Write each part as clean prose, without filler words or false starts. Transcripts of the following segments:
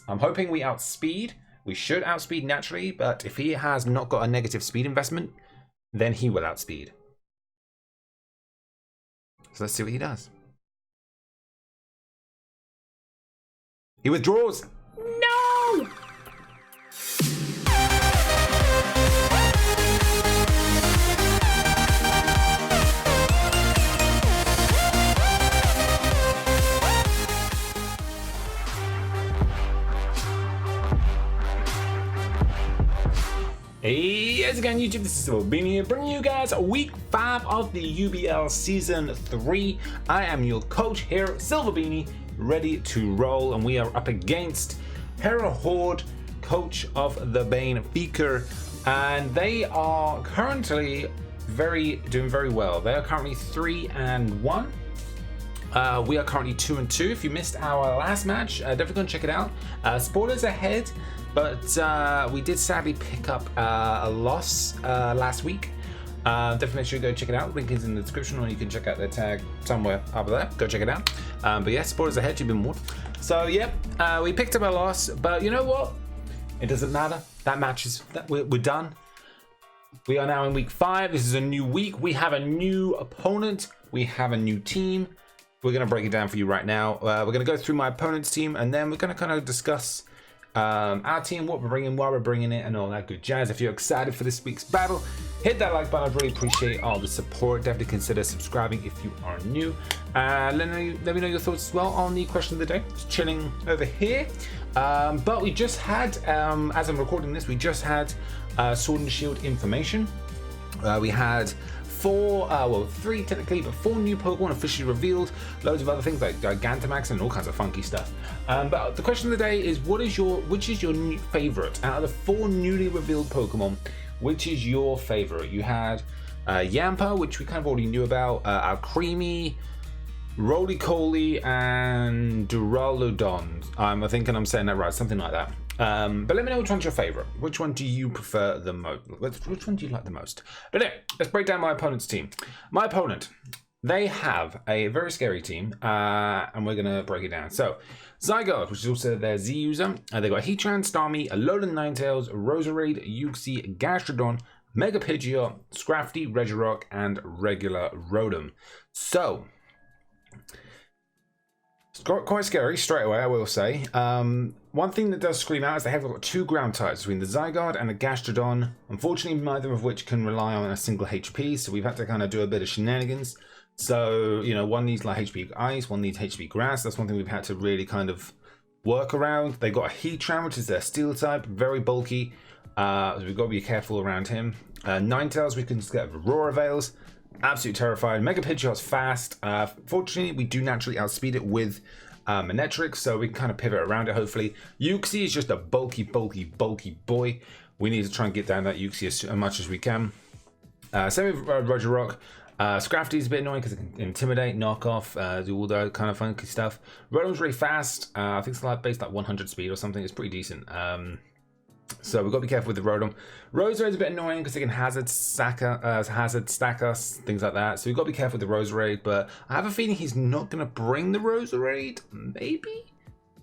I'm hoping we outspeed. We should outspeed naturally, but if he has not got a negative speed investment, then he will outspeed. So let's see what he does. He withdraws. No! Hey, guys again, YouTube, this is Beanie here, bringing you guys week 5 of the UBL season 3. I am your coach here, Silver Beanie, ready to roll, and we are up against HeraHorde, coach of the Banefica, and they are currently doing very well. They are currently 3-1. We are currently 2-2. If you missed our last match, definitely go and check it out. Spoilers ahead, but we did sadly pick up a loss last week. Definitely make sure you go check it out. Link is in the description, or you can check out their tag somewhere up there. Go check it out. But yeah, spoilers ahead, you've been warned. So yeah, we picked up a loss, but you know what? It doesn't matter. That match is we're done. We are now in week 5. This is a new week. We have a new opponent. We have a new team. We're going to break it down for you right now. We're going to go through my opponent's team, and then we're going to kind of discuss our team, what we're bringing, why we're bringing it, and all that good jazz. If you're excited for this week's battle, hit that like button. I really appreciate all the support. Definitely consider subscribing if you are new. Let me know your thoughts as well on the question of the day. Just chilling over here. But we just had, as I'm recording this, we just had Sword and Shield information. We had 3 technically, but 4 new Pokemon officially revealed. Loads of other things like Gigantamax and all kinds of funky stuff. But the question of the day is, which is your favorite out of the 4 newly revealed Pokemon? Which is your favorite? You had Yampa, which we kind of already knew about, Alcremie, Roly-Coly, and Duraludon. I think I'm saying that right, something like that. But let me know which one's your favorite. Which one do you prefer the most? Which one do you like the most? But anyway, let's break down my opponent's team. My opponent, they have a very scary team, and we're gonna break it down. So, Zygarde, which is also their Z user, they got Heatran, Starmie, Alolan Ninetales, Roserade, Uxie, Gastrodon, Mega Pidgeot, Scrafty, Regirock, and regular Rotom. So, it's quite scary straight away, I will say. One thing that does scream out is they have got 2 ground types between the Zygarde and the Gastrodon. Unfortunately, neither of which can rely on a single HP, so we've had to kind of do a bit of shenanigans. So, you know, one needs like HP Ice, one needs HP Grass. That's one thing we've had to really kind of work around. They got a Heatran, which is their Steel type, very bulky. So we've got to be careful around him. Ninetales, we can just get Aurora Veils. Absolutely terrified. Mega Pidgeot's fast. Fortunately, we do naturally outspeed it with Manectric, so we can kind of pivot around it, hopefully. Uxie is just a bulky boy. We need to try and get down that Uxie as much as we can. Same with Regirock. Scrafty's a bit annoying because it can intimidate, knock off, do all that kind of funky stuff. Rotom's really fast. I think it's like based like 100 speed or something. It's pretty decent. So we've got to be careful with the Rotom. Roserade's a bit annoying because it can hazard stack us, things like that. So we've got to be careful with the Roserade, but I have a feeling he's not going to bring the Roserade. Maybe?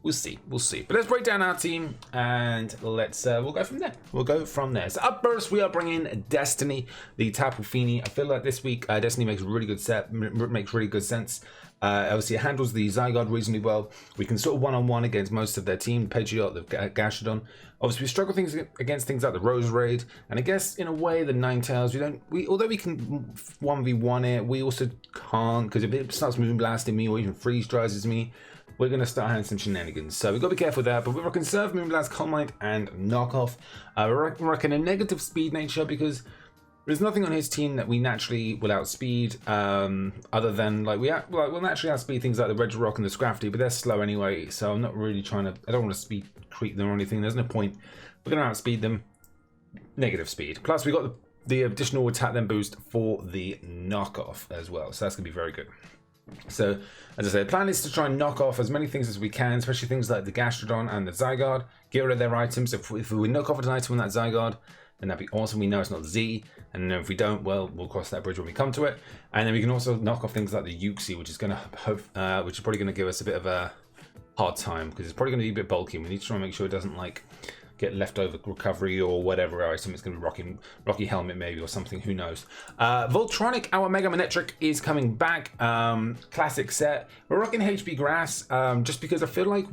We'll see. But let's break down our team and let's we'll go from there. So up first, we are bringing Destiny, the Tapu Fini. I feel like this week Destiny makes really good sense. Obviously, it handles the Zygarde reasonably well. We can sort of one-on-one against most of their team, the Pidgeot, the Gastrodon. Obviously, we struggle against things like the Roserade, and I guess in a way the Ninetales. Although we can 1v1 it, we also can't, because if it starts moving blasting me or even freeze dries me, we're going to start having some shenanigans. So we've got to be careful with that, but we're conserve Moonblast, Calm Mind, and Knockoff. We're rocking a negative speed nature because there's nothing on his team that we naturally will outspeed, other than like we'll naturally outspeed things like the Regirock and the Scrafty, but they're slow anyway. So I'm not really trying to. I don't want to speed creep them or anything. There's no point. We're gonna outspeed them. Negative speed. Plus we got the additional attack then boost for the knockoff as well. So that's gonna be very good. So as I said, the plan is to try and knock off as many things as we can, especially things like the Gastrodon and the Zygarde. Get rid of their items. If we knock off an item on that Zygarde, then that'd be awesome. We know it's not Z, and if we don't, well, we'll cross that bridge when we come to it. And then we can also knock off things like the Uxie, which is going to which is probably going to give us a bit of a hard time because it's probably going to be a bit bulky. We need to try and make sure it doesn't like get leftover recovery or whatever. I assume it's going to be Rocky Helmet maybe or something. Who knows? Voltronic, our Mega Manectric is coming back. Classic set. We're rocking HB Grass just because I feel like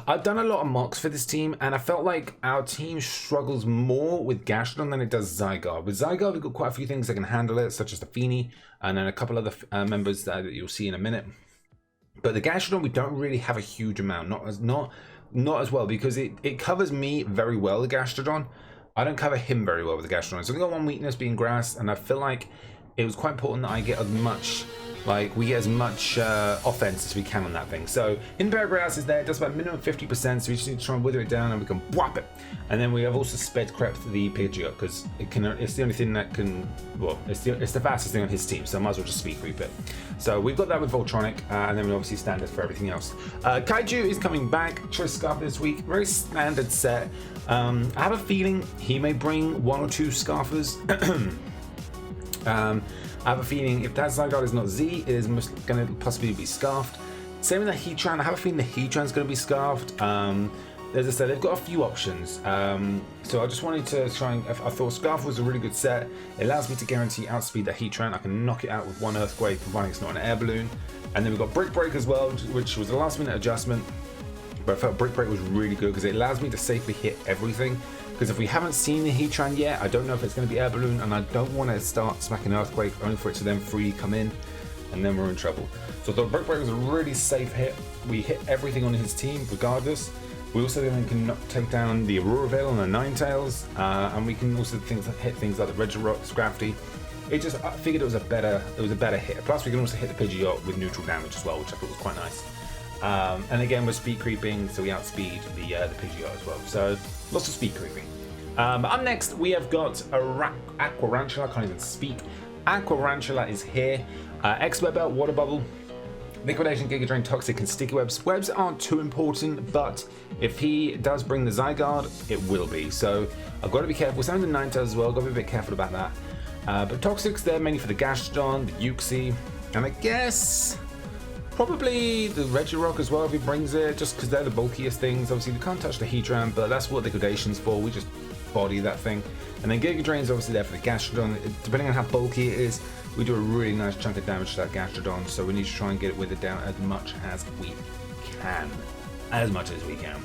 I've done a lot of mocks for this team, and I felt like our team struggles more with Gastrodon than it does Zygarde. With Zygarde, we've got quite a few things that can handle it, such as the Feeny, and then a couple other members that you'll see in a minute. But the Gastrodon, we don't really have a huge amount, not as well, because it covers me very well, the Gastrodon. I don't cover him very well with the Gastrodon. It's only got one weakness, being Grass, and I feel like it was quite important that I get as much... Like, we get as much offense as we can on that thing. So, in Grass is there, it does about minimum 50%, so we just need to try and wither it down and we can whap it. And then we have also sped crept the Pidgeot, because it's the only thing that can, well, it's the fastest thing on his team, so I might as well just speed creep it. So, we've got that with Voltronic, and then we obviously standard for everything else. Kaiju is coming back, Choice Scarf this week, very standard set. I have a feeling he may bring 1 or 2 Scarfers. I have a feeling if that Zygarde is not Z, it is going to possibly be Scarfed. Same with the Heatran. I have a feeling the Heatran's going to be Scarfed. As I said, they've got a few options. So I just wanted to try and... I thought Scarf was a really good set. It allows me to guarantee outspeed the Heatran. I can knock it out with 1 Earthquake, providing it's not an air balloon. And then we've got Brick Break as well, which was a last minute adjustment. But I felt Brick Break was really good because it allows me to safely hit everything. Because if we haven't seen the Heatran yet, I don't know if it's going to be air balloon, and I don't want to start smacking Earthquake only for it to then freely come in, and then we're in trouble. So I thought Brick Break was a really safe hit. We hit everything on his team regardless. We also then can take down the Aurora Veil and the Ninetales, and we can also hit things like the Regirock, Scrafty. I figured it was a better hit. Plus we can also hit the Pidgeot with neutral damage as well, which I thought was quite nice. And again, we're speed creeping, so we outspeed the Pidgeot as well. So lots of speed creeping. Up next, we have got Aquarantula. I can't even speak. Aquarantula is here. Expert Belt, Water Bubble, Liquidation, Giga Drain, Toxic, and Sticky Webs. Webs aren't too important, but if he does bring the Zygarde, it will be. So I've got to be careful. Some of the Ninetales as well. Got to be a bit careful about that. But Toxic's there mainly for the Gastrodon, the Uxie, and I guess probably the Regirock as well if he brings it, just because they're the bulkiest things. Obviously, we can't touch the Heatran, but that's what Liquidation's for. We just body that thing. And then Giga Drain's obviously there for the Gastrodon. Depending on how bulky it is, we do a really nice chunk of damage to that Gastrodon, so we need to try and get it withered down as much as we can. As much as we can.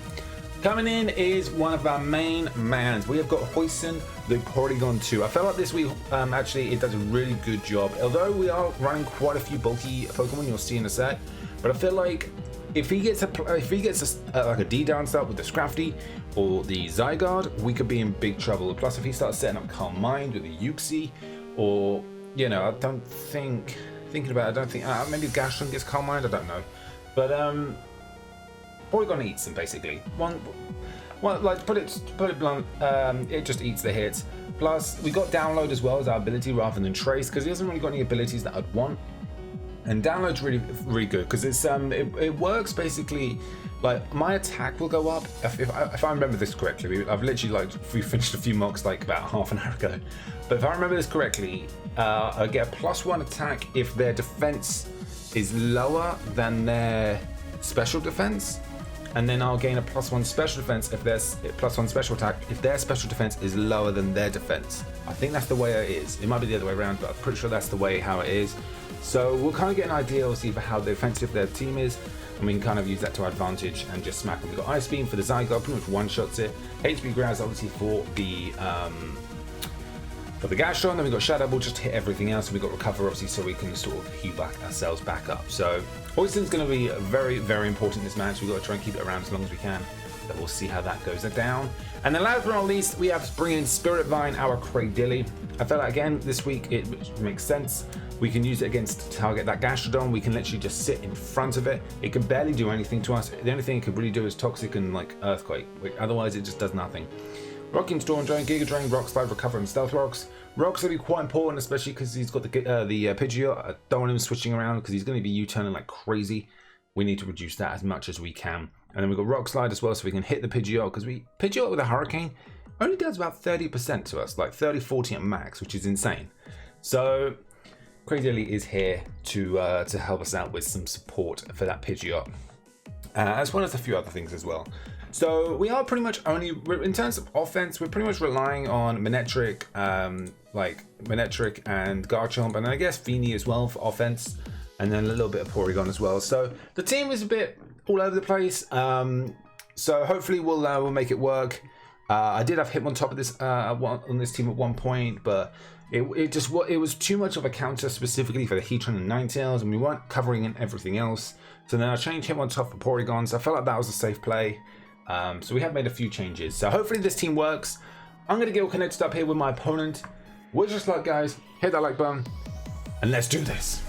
Coming in is one of our main mans. We have got Hoisin, the Porygon 2. I felt like this week, actually, it does a really good job. Although we are running quite a few bulky Pokemon, you'll see in a sec. But I feel like if he gets like a D down start with the Scrafty or the Zygarde, we could be in big trouble. Plus, if he starts setting up Calm Mind with the Uxie, or I don't think maybe Gastrodon gets Calm Mind. I don't know, but Porygon eats them basically. Like put it blunt, it just eats the hits. Plus, we got Download as well as our ability rather than Trace, because he hasn't really got any abilities that I'd want. And Download's really good because it's it works basically. Like my attack will go up if I remember this correctly. I've literally we finished a few mocks like about half an hour ago, but if I remember this correctly, I get a +1 attack if their defense is lower than their special defense, and then I'll gain a +1 special defense if there's +1 special attack if their special defense is lower than their defense. I think that's the way it is. It might be the other way around, but I'm pretty sure that's the way how it is. So we'll kind of get an idea, obviously, for how defensive their team is, and we can kind of use that to our advantage and just smack them. We've got Ice Beam for the Zygarde, pretty much one-shots it. HP Grass, obviously, for the Gastrodon. Then we've got Shadow Ball just to hit everything else. And we've got Recover, obviously, so we can sort of heal ourselves back up. So Hoisin's going to be very, very important in this match. We've got to try and keep it around as long as we can. But we'll see how that goes down. And then last but not least, we have to bring in Spirit Vine, our Cradilly. I felt like, again, this week it makes sense. We can use it against to target that Gastrodon. We can literally just sit in front of it. It can barely do anything to us. The only thing it could really do is Toxic and like Earthquake. Otherwise, it just does nothing. Rocking Storm Drain, Giga Drain, Rock Slide, Recover, and Stealth Rocks. Rock's going to be quite important, especially because he's got the Pidgeot. I don't want him switching around because he's going to be U-turning like crazy. We need to reduce that as much as we can. And then we've got Rock Slide as well, so we can hit the Pidgeot, because Pidgeot with a Hurricane only does about 30% to us, like 30-40 at max, which is insane. So Cradilly is here to help us out with some support for that Pidgeot. as well as a few other things as well. So we are pretty much only, in terms of offense, we're pretty much relying on Manectric, like Manectric and Garchomp, and I guess Feeny as well for offense, and then a little bit of Porygon as well. So the team is a bit all over the place. So hopefully we'll make it work. I did have Hitmontop of this on this team at one point, but it was too much of a counter specifically for the Heatran and Ninetales, and we weren't covering in everything else. So then I changed Hitmontop for Porygon, so I felt like that was a safe play. So we have made a few changes. So hopefully this team works. I'm going to get all connected up here with my opponent. Wish us luck, guys. Hit that like button, and let's do this.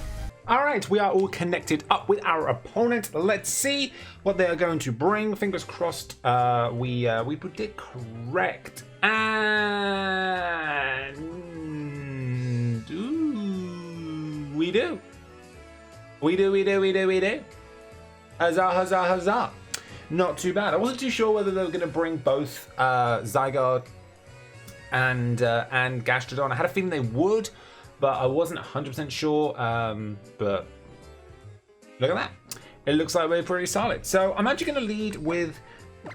All right, we are all connected up with our opponent. Let's see what they are going to bring. Fingers crossed we predict correct. And we do. Huzzah, huzzah, huzzah. Not too bad. I wasn't too sure whether they were going to bring both Zygarde and Gastrodon. I had a feeling they would, but I wasn't 100% sure. But look at that. It looks like we're pretty solid. So I'm actually going to lead with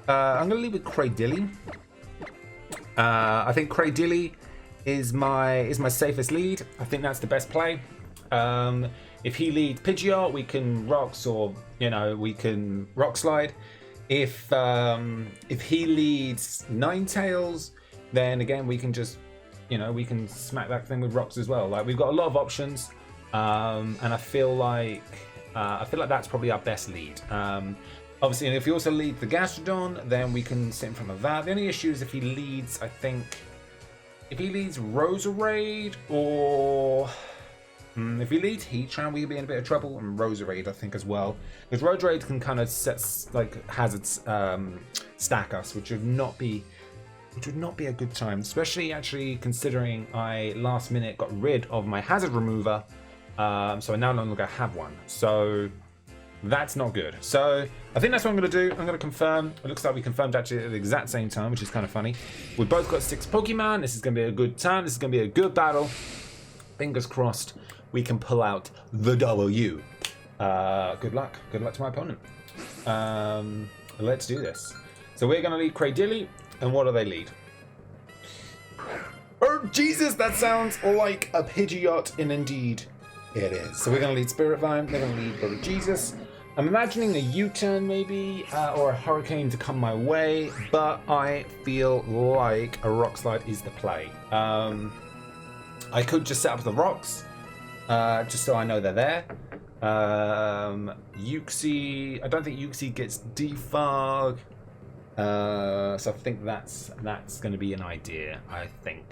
Cradilly. I think Cradilly is my safest lead. I think that's the best play. If he leads Pidgeot, we can Rocks, or we can Rock Slide. If he leads Ninetales, then again we can just we can smack that thing with Rocks as well. Like, we've got a lot of options, and I feel like that's probably our best lead. Obviously, and if he also leads the Gastrodon, then we can sit in front of that. The only issue is if he leads, if he leads Roserade, or if he leads Heatran, we'll be in a bit of trouble, and Roserade, I think, as well. Because Roserade can kind of hazards stack us, which would not be a good time, especially actually considering I last minute got rid of my hazard remover, so I now no longer have one. So that's not good. So I think that's what I'm going to do. I'm going to confirm. It looks like we confirmed actually at the exact same time, which is kind of funny. We've both got 6 Pokemon. This is going to be a good time. This is going to be a good battle. Fingers crossed we can pull out the W. Good luck. Good luck to my opponent. Let's do this. So we're going to lead Cradilly. And what do they lead? Oh, Jesus, that sounds like a Pidgeot, and indeed it is. So we're going to lead Spirit Vine. They're going to lead Brother Jesus. I'm imagining a U-turn maybe, or a Hurricane to come my way, but I feel like a Rock Slide is the play. I could just set up the rocks, just so I know they're there. Uxie, I don't think Uxie gets defog. So I think that's going to be an idea, I think.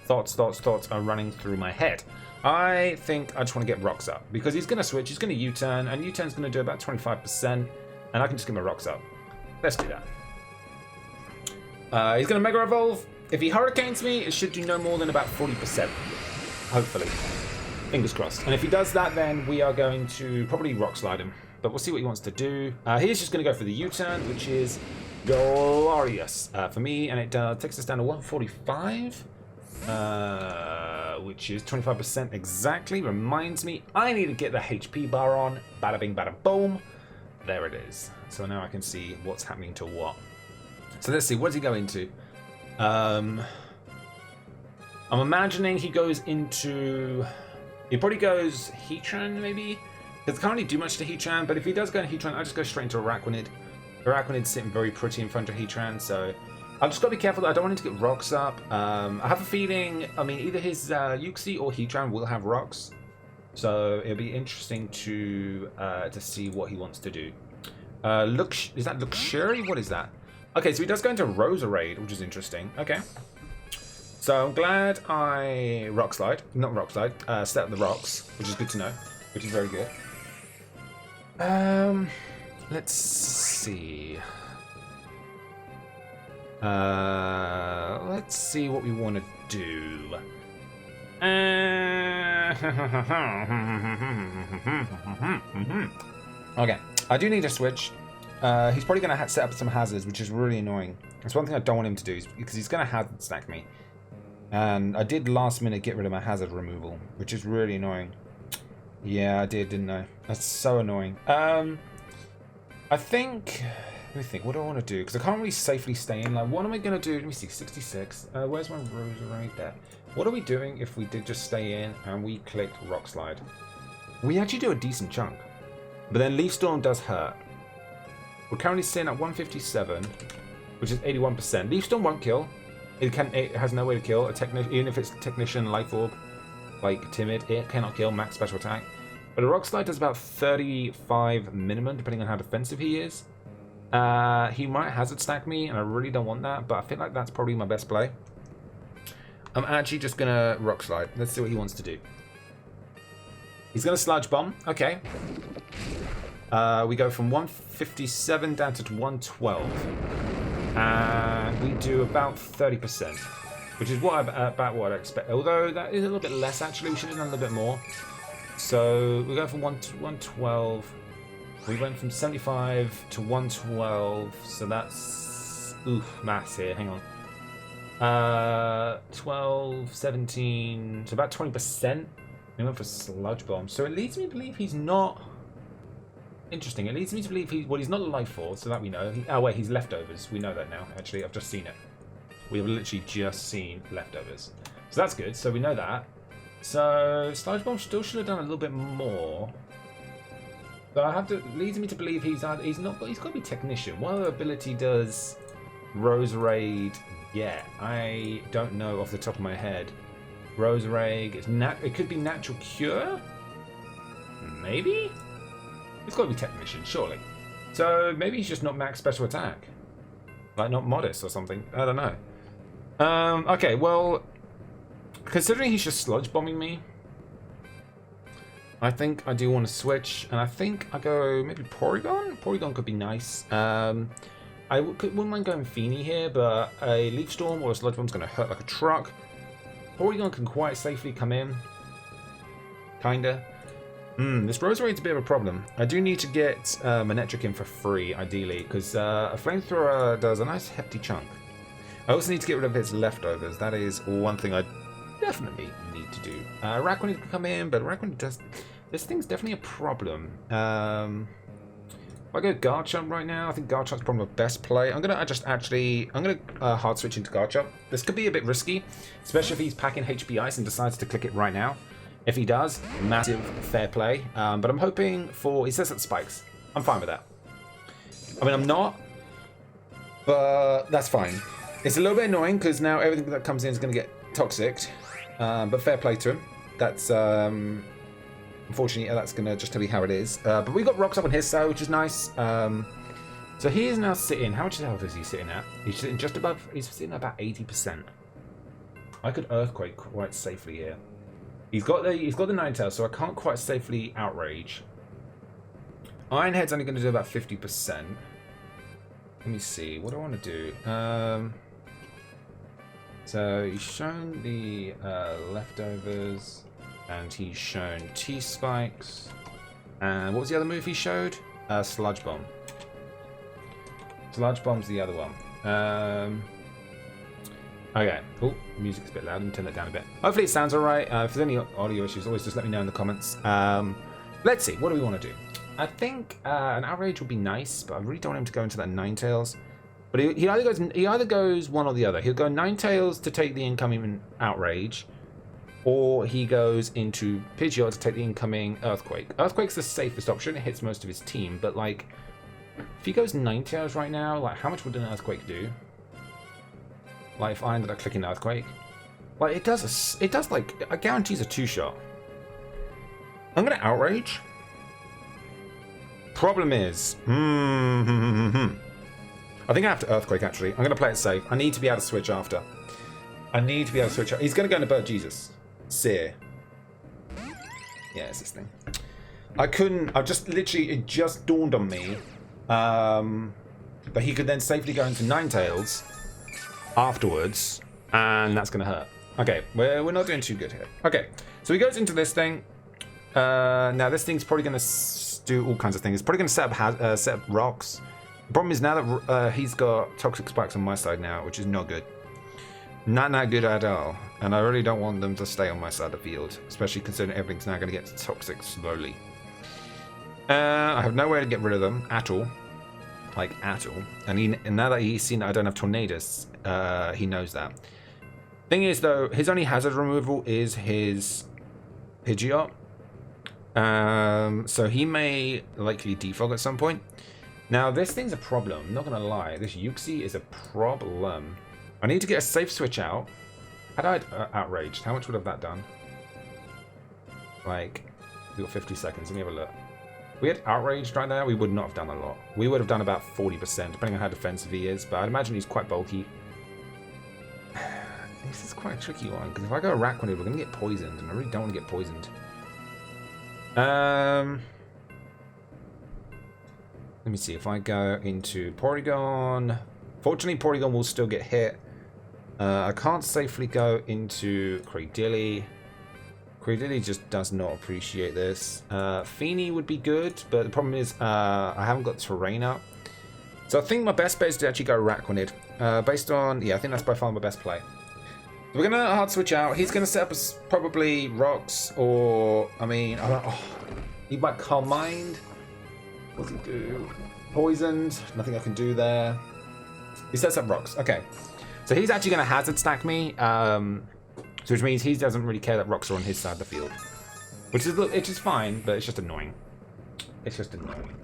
Thoughts are running through my head. I think I just want to get Rocks up, because he's going to switch, he's going to U-turn, and U-turn's going to do about 25%, and I can just get my Rocks up. Let's do that. He's going to Mega Evolve. If he Hurricanes me, it should do no more than about 40%, hopefully. Fingers crossed. And if he does that, then we are going to probably Rock Slide him. But we'll see what he wants to do. He's just going to go for the U-turn, which is glorious for me. And it takes us down to 145, which is 25% exactly. Reminds me, I need to get the HP bar on. Bada bing, bada boom. There it is. So now I can see what's happening to what. So let's see, what does he go into? I'm imagining he goes into... He probably goes Heatran, maybe? Because I can't really do much to Heatran, but if he does go into Heatran, I'll just go straight into Araquanid. Araquanid's sitting very pretty in front of Heatran, so I've just got to be careful that I don't want him to get rocks up. I have a feeling, I mean, either his Uxie or Heatran will have rocks, so it'll be interesting to see what he wants to do. Is that Luxury? What is that? Okay, so he does go into Roserade, which is interesting. Okay. So I'm glad I set up the rocks, which is good to know, which is very good. Let's see. Let's see what we want to do. Okay, I do need to switch. He's probably going to set up some hazards, which is really annoying. That's one thing I don't want him to do, because he's going to hazard stack me. And I did last minute get rid of my hazard removal, which is really annoying. Yeah, I did, didn't I? That's so annoying. I think... Let me think, what do I want to do? Because I can't really safely stay in. Like, what am I going to do? Let me see, 66. Where's my rosary? There. What are we doing if we did just stay in and we clicked Rock Slide? We actually do a decent chunk. But then Leaf Storm does hurt. We're currently sitting at 157, which is 81%. Leaf Storm won't kill. It has no way to kill. Even if it's Technician, Life Orb, like Timid, it cannot kill, max special attack. But a Rock Slide does about 35 minimum, depending on how defensive he is. He might hazard stack me, and I really don't want that, but I feel like that's probably my best play. I'm actually just going to Rock Slide. Let's see what he wants to do. He's going to Sludge Bomb. Okay. We go from 157 down to 112. And we do about 30%, which is about what I expect. Although that is a little bit less, actually. We should have done a little bit more. So we go from 112. We went from 75 to 112, so that's... Oof, maths here, hang on. 12, 17, so about 20%. We went for Sludge Bomb. So it leads me to believe he's not... Interesting, it leads me to believe he's not Life Force, so that we know. Oh wait, he's Leftovers. We know that now, actually. I've just seen it. We have literally just seen Leftovers. So that's good, so we know that. So Sludge Bomb still should have done a little bit more. But I have to leads me to believe he's got to be Technician. What other ability does Roserade get? I don't know off the top of my head. Roserade, it could be Natural Cure? Maybe? It's got to be Technician, surely. So maybe he's just not max special attack. Like not Modest or something. I don't know. Okay, well, considering he's just Sludge Bombing me, I think I do want to switch, and I think I go maybe Porygon? Porygon could be nice. I wouldn't mind going Feeny here, but a Leaf Storm or a Sludge Bomb's going to hurt like a truck. Porygon can quite safely come in. Kinda. This Roserade's a bit of a problem. I do need to get Manectric in for free, ideally, because a Flamethrower does a nice hefty chunk. I also need to get rid of its Leftovers. That is one thing I definitely need to do. Rakuni can come in, but Rakuni does... This thing's definitely a problem. If I go Garchomp right now, I think Garchomp's probably my best play. I'm gonna hard switch into Garchomp. This could be a bit risky, especially if he's packing HP Ice and decides to click it right now. If he does, massive fair play. But I'm hoping for... He says that Spikes. I'm fine with that. I mean, I'm not, but that's fine. It's a little bit annoying because now everything that comes in is going to get toxic. But fair play to him. That's... Unfortunately, that's going to just tell you how it is. But we got rocks up on his side, which is nice. So he is now sitting... How much health is he sitting at? He's sitting just above... He's sitting at about 80%. I could Earthquake quite safely here. He's got the Ninetales, so I can't quite safely Outrage. Ironhead's only going to do about 50%. Let me see. What do I want to do? So he's shown the Leftovers, and he's shown T-Spikes. And what was the other move he showed? Sludge Bomb. Sludge Bomb's the other one. Okay. Oh, music's a bit loud. Let me turn that down a bit. Hopefully it sounds alright. If there's any audio issues, always just let me know in the comments. Let's see. What do we want to do? I think an Outrage would be nice, but I really don't want him to go into that Ninetales. But he either goes one or the other. He'll go Ninetales to take the incoming Outrage, or he goes into Pidgeot to take the incoming Earthquake. Earthquake's the safest option. It hits most of his team, but like, if he goes Ninetales right now, like, how much would an Earthquake do? Like, if I ended up clicking Earthquake, like, it does like, it guarantees a 2-shot. I'm gonna Outrage. Problem is, I think I have to Earthquake, actually. I'm gonna play it safe. I need to be able to switch after. He's gonna go into Bird Jesus. Sear. Yeah, it's this thing. It just dawned on me that he could then safely go into Ninetales afterwards, and that's gonna hurt. Okay, we're not doing too good here. Okay, so he goes into this thing. Now this thing's probably gonna do all kinds of things. It's probably gonna set up rocks. The problem is now that he's got Toxic Spikes on my side now, which is not good. Not good at all. And I really don't want them to stay on my side of the field, especially considering everything's now going to get toxic slowly. I have no way to get rid of them at all. Like, at all. And now that he's seen that I don't have tornadoes, he knows that. Thing is, though, his only hazard removal is his Pidgeot. So he may likely defog at some point. Now, this thing's a problem. I'm not going to lie. This Uxie is a problem. I need to get a safe switch out. Had I outraged, how much would have that done? Like, we got 50 seconds. Let me have a look. If we had outraged right now, we would not have done a lot. We would have done about 40%, depending on how defensive he is. But I'd imagine he's quite bulky. This is quite a tricky one, because if I go Araquanid, we're going to get poisoned, and I really don't want to get poisoned. Let me see. If I go into Porygon... Fortunately, Porygon will still get hit. I can't safely go into Cradily. Cradily just does not appreciate this. Feeny would be good, but the problem is I haven't got terrain up. So I think my best bet is to actually go Araquanid. Based on... Yeah, I think that's by far my best play. So we're going to hard switch out. He's going to set up as probably Rocks or... I mean... he might Calm Mind. What does he do? Poisoned. Nothing I can do there. He sets up Rocks. Okay. So he's actually going to hazard stack me, which means he doesn't really care that Rocks are on his side of the field. Which is fine, but it's just annoying. It's just annoying.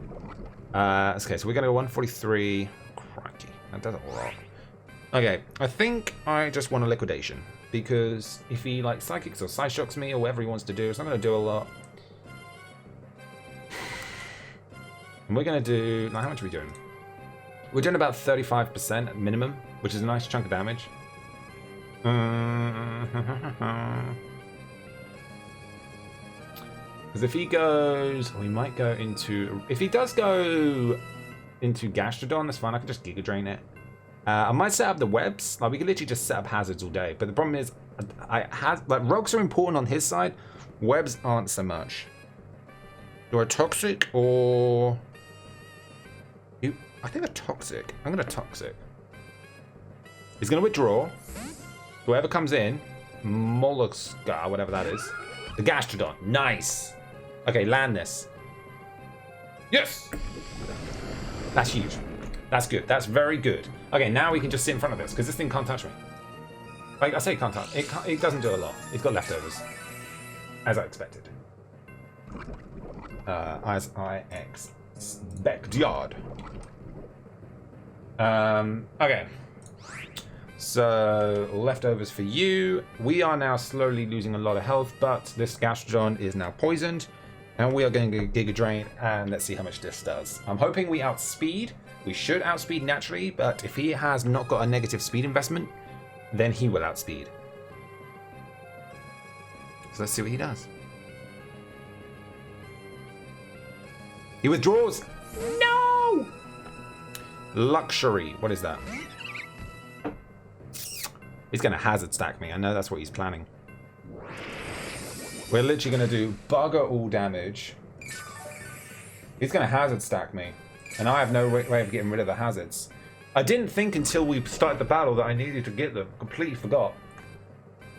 Okay, so we're going to go 143. Crikey, that does a lot. Okay, I think I just want a Liquidation. Because if he like Psychics or Psyshocks me or whatever he wants to do, it's not going to do a lot. And we're going to do... Now, how much are we doing? We're doing about 35% at minimum, which is a nice chunk of damage. Because if he goes... We might go into... If he does go into Gastrodon, that's fine. I can just Giga Drain it. I might set up the webs. Like, we could literally just set up hazards all day. But the problem is, like, Rocks are important on his side. Webs aren't so much. Do I Toxic or... I think a Toxic. I'm going to Toxic. He's going to withdraw. Whoever comes in, Molluska, whatever that is. The Gastrodon. Nice. Okay, land this. Yes! That's huge. That's good. That's very good. Okay, now we can just sit in front of this, because this thing can't touch me. Like, I say it can't touch. It doesn't do a lot. It's got leftovers. As I expected. As I expected. Okay. So, leftovers for you. We are now slowly losing a lot of health, but this Gastrodon is now poisoned. And we are going to Giga Drain, and let's see how much this does. I'm hoping we outspeed. We should outspeed naturally, but if he has not got a negative speed investment, then he will outspeed. So let's see what he does. He withdraws. No! Luxury. What is that? He's going to hazard stack me. I know that's what he's planning. We're literally going to do bugger all damage. He's going to hazard stack me. And I have no way of getting rid of the hazards. I didn't think until we started the battle that I needed to get them. Completely forgot.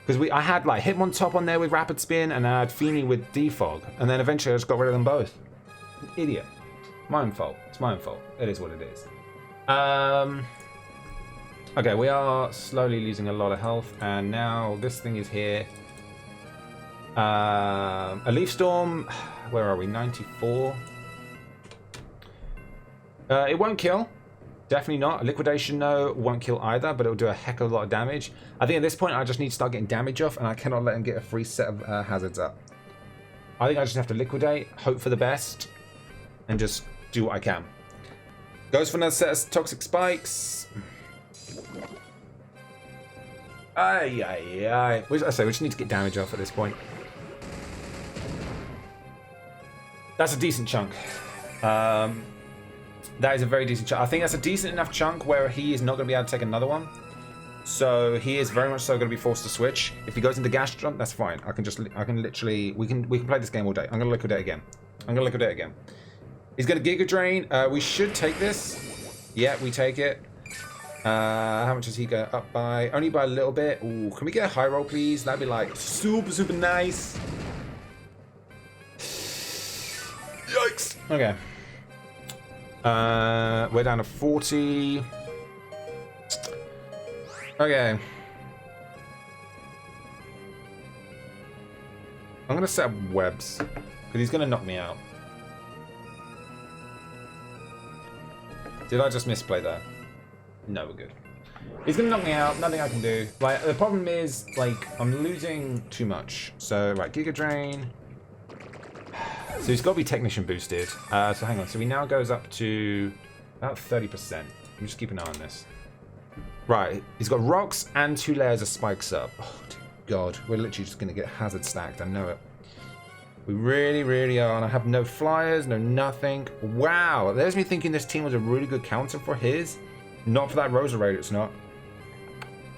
Because I had like Hitmontop on there with Rapid Spin, and I had Feeny with Defog. And then eventually I just got rid of them both. Idiot. My own fault. It's my own fault. It is what it is. Okay, we are slowly losing a lot of health. And now this thing is here. A Leaf Storm. Where are we? 94. It won't kill. Definitely not. A Liquidation, no, won't kill either, but it'll do a heck of a lot of damage. I think at this point, I just need to start getting damage off, and I cannot let him get a free set of hazards up. I think I just have to Liquidate, hope for the best, and just do what I can. Goes for another set of Toxic Spikes. Ay. I say, we just need to get damage off at this point. That's a decent chunk. That is a very decent chunk. I think that's a decent enough chunk where he is not going to be able to take another one. So he is very much so going to be forced to switch. If he goes into Gastrodon, that's fine. I can literally, we can play this game all day. I'm going to Liquidate again. He's going to Giga Drain. We should take this. Yeah, we take it. How much does he go up by? Only by a little bit. Ooh, can we get a high roll, please? That'd be like super, super nice. Yikes. Okay. We're down to 40. Okay. I'm gonna set up webs because he's gonna knock me out. Did I just misplay that? No, we're good. He's gonna knock me out. Nothing I can do. Like the problem is, like, I'm losing too much. So right, Giga Drain. So he's got to be Technician boosted. So hang on. So he now goes up to about 30%. I'm just keeping an eye on this. Right, he's got rocks and 2 layers of spikes up. Oh, dear God, we're literally just gonna get hazard stacked. I know it. We really, really are. And I have no flyers, no nothing. Wow, there's me thinking this team was a really good counter for his. Not for that Roserade, it's not.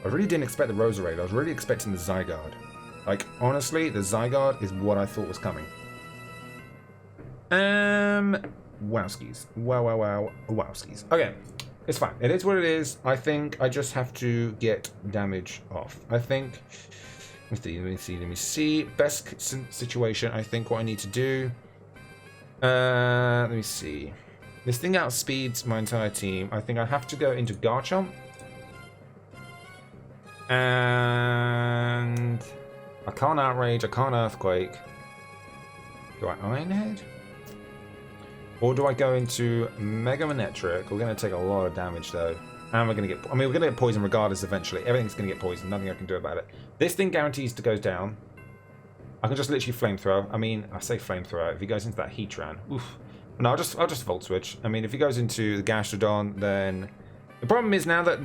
I really didn't expect the Roserade. I was really expecting the Zygarde. Like, honestly, the Zygarde is what I thought was coming. Wowskis. Wow, wowskis. Okay, it's fine. It is what it is. I think I just have to get damage off. I think... Let me see. Best situation, I think what I need to do... let me see. This thing outspeeds my entire team. I think I have to go into Garchomp. And... I can't Outrage, I can't Earthquake. Do I Iron Head? Or do I go into Mega Manectric? We're going to take a lot of damage though. And we're going to get... I mean, we're going to get poisoned regardless eventually. Everything's going to get poisoned. Nothing I can do about it. This thing guarantees to go down. I can just literally Flamethrower. I mean, I say Flamethrower. If he goes into that Heatran... Oof. No, I'll just Volt Switch. I mean, if he goes into the Gastrodon, then... The problem is now that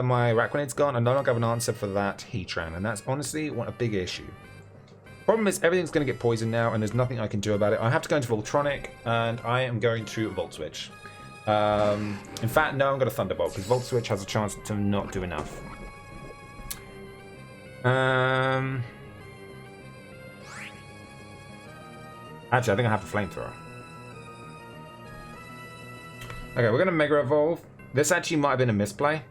my Raquinade's gone, I no longer have an answer for that Heatran. And that's honestly a big issue. Problem is, everything's going to get poisoned now, and there's nothing I can do about it. I have to go into Voltronic, and I am going to Volt Switch. In fact, no, I'm going to Thunderbolt, because Volt Switch has a chance to not do enough. Actually, I think I have to Flamethrower. Okay, we're going to Mega Evolve. This actually might have been a misplay.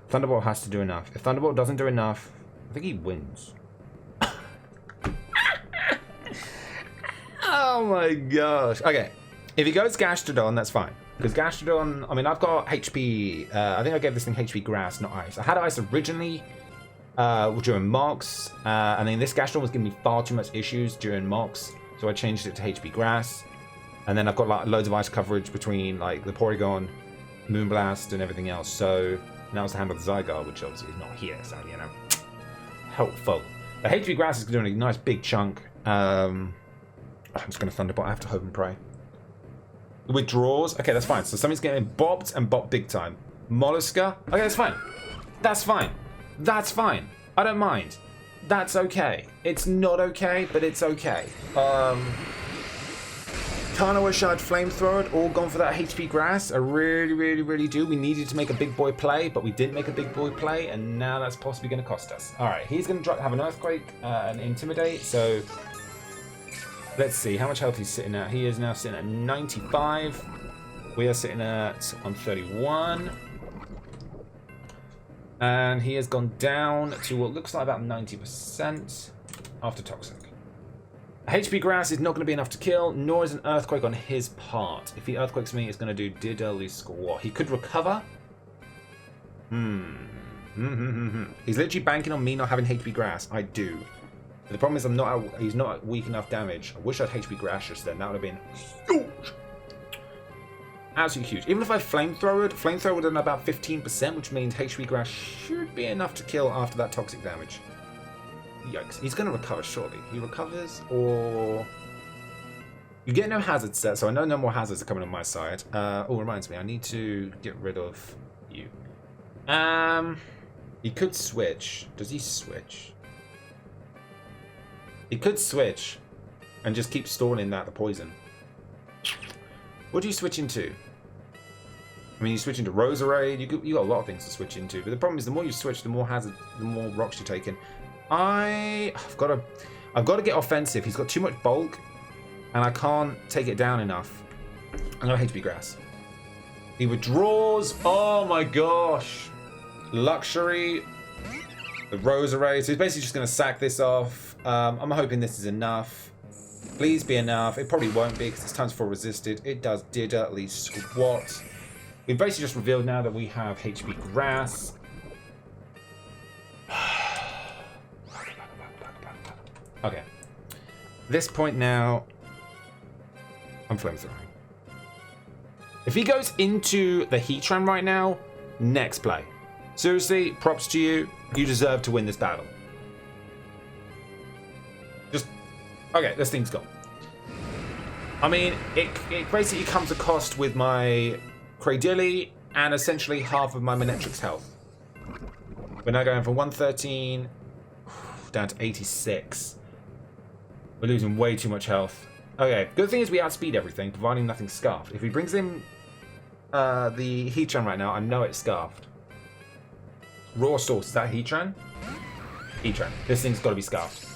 Thunderbolt has to do enough. If Thunderbolt doesn't do enough, I think he wins. Oh my gosh. Okay. If he goes Gastrodon, that's fine. Because Gastrodon, I mean, I've got HP. I think I gave this thing HP Grass, not Ice. I had Ice originally during Mox. And then this Gastrodon was giving me far too much issues during Mox. So I changed it to HP Grass. And then I've got like loads of ice coverage between like the Porygon, Moonblast, and everything else. So now it's the handle of the Zygarde, which obviously is not here. So, you know, helpful. The HP Grass is doing a nice big chunk. I'm just going to Thunderbolt. I have to hope and pray. Withdraws. Okay, that's fine. So something's getting bopped and bopped big time. Molluska. Okay, that's fine. That's fine. That's fine. I don't mind. That's okay. It's not okay, but it's okay. Kinda wish I'd Flamethrowered or gone for that HP Grass. I really, really, really do. We needed to make a big boy play, but we didn't make a big boy play, and now that's possibly going to cost us. Alright, he's going to have an Earthquake and Intimidate, so let's see how much health he's sitting at. He is now sitting at 95. We are sitting at on 31. And he has gone down to what looks like about 90% after Toxic. HP Grass is not going to be enough to kill, nor is an Earthquake on his part. If he Earthquakes me, it's going to do diddly squat. He could recover. He's literally banking on me not having HP Grass. I do. But the problem is he's not at weak enough damage. I wish I had HP Grass just then. That would have been huge. Absolutely huge. Even if I Flamethrowered, Flamethrower would have done about 15%, which means HP Grass should be enough to kill after that toxic damage. Yikes. He's going to recover, surely. He recovers, or... You get no hazard set, so I know no more hazards are coming on my side. Oh, reminds me, I need to get rid of you. He could switch. Does he switch? He could switch and just keep stalling the poison. What do you switch into? I mean, you switch into Roserade. You got a lot of things to switch into, but the problem is the more you switch, the more hazard, the more rocks you're taking. I've got to get offensive. He's got too much bulk, and I can't take it down enough. I'm gonna HP Grass. He withdraws. Oh my gosh. Luxury. The Rose Array. So he's basically just going to sack this off. I'm hoping this is enough. Please be enough. It probably won't be because it's times 4 resisted. It does Diddly Squat. We've basically just revealed now that we have HP Grass. Okay. This point now, I'm flamethrowing. If he goes into the Heatran right now, next play. Seriously, props to you. You deserve to win this battle. Just, okay, this thing's gone. I mean, it basically comes a cost with my Cradilly and essentially half of my Manectric's health. We're now going from 113 down to 86. We're losing way too much health. Okay, good thing is we outspeed everything, providing nothing's scarfed. If he brings in the Heatran right now, I know it's scarfed. Raw Source, is that Heatran? Heatran. This thing's got to be scarfed.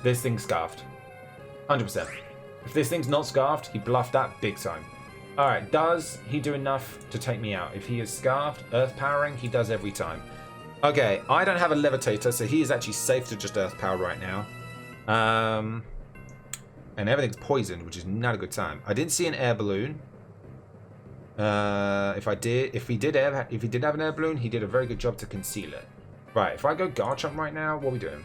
This thing's scarfed. 100%. If this thing's not scarfed, he bluffed that big time. Alright, does he do enough to take me out? If he is scarfed, Earth Powering, he does every time. Okay, I don't have a Levitator, so he is actually safe to just Earth Power right now. And everything's poisoned, which is not a good time. I didn't see an air balloon. If he did have an air balloon, he did a very good job to conceal it. Right, if I go Garchomp right now, what are we doing?